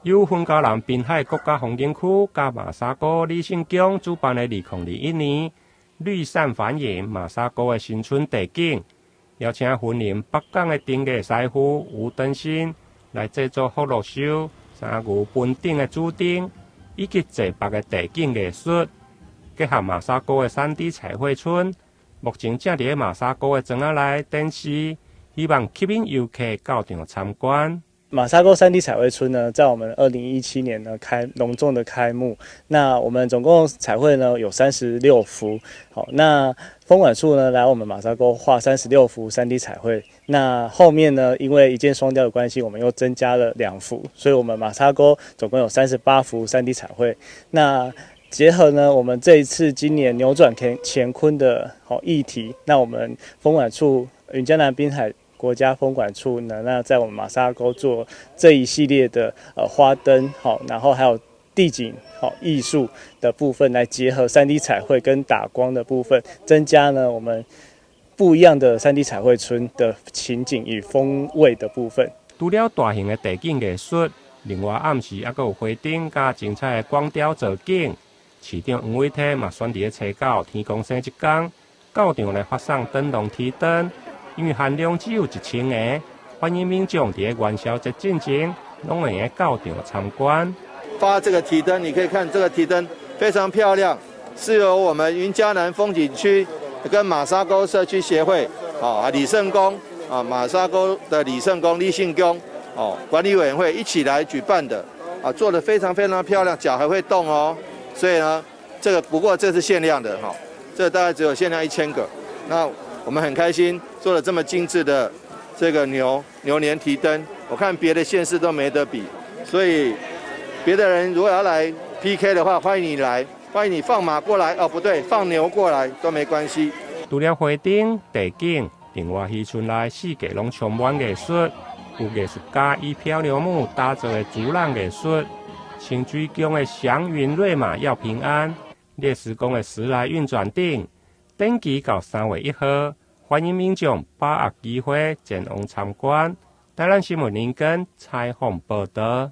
由芬嘉南滨海国家风景区甲马沙哥李信江主办的2021年绿伞环迎马沙哥的新春地景，邀请云林北港的丁家师傅吴登新来制作福禄寿、三牛分顶的主灯，以及济北的地景艺术，结合马沙哥的3D 彩绘村。目前正伫马沙哥的庄仔内展示，希望吸引游客到场参观。马沙沟3D 彩绘村呢，在我们2017年呢隆重的开幕。那我们总共彩绘呢有36幅。好，那风管处呢来我们马沙沟画36幅3D 彩绘。那后面呢，因为一箭双雕的关系，我们又增加了2幅，所以我们马沙沟总共有38幅3D 彩绘。那结合呢，我们这一次今年扭转乾坤的议题，那我们风管处云嘉南滨海国家风管处呢，那在我们马沙沟做这一系列的花灯，然后还有地景艺术的部分，来结合3D 彩绘跟打光的部分，增加呢我们不一样的3D 彩绘村的情景与风味的部分。除了大型的地景艺术，另外暗时还有花灯加精彩的光雕造景。市长黄伟体嘛选伫初9天公生一天，到场来发送灯笼提灯，因为限量只有1000个，欢迎民众伫元宵节进前，拢会到场参观。发这个提灯，你可以看这个提灯非常漂亮，是由我们云嘉南风景区跟马沙沟社区协会李圣公马沙沟的李圣公李信公管理委员会一起来举办的做得非常非常漂亮，脚还会动哦。所以呢，不过这是限量的这大概只有限量1000个。那我们很开心做了这么精致的这个牛年提灯，我看别的县市都没得比，所以别的人如果要来 PK 的话，欢迎你来，欢迎你放马过来不对，放牛过来都没关系。除了花灯、地景，另外渔村内四界拢充满艺术，有艺术家以漂流木打造的竹浪艺术。清水宫的祥云瑞马要平安，烈士宫的时来运转顶，登记到3月1号，欢迎民众把握机会前往参观。台南新闻林根采访报道。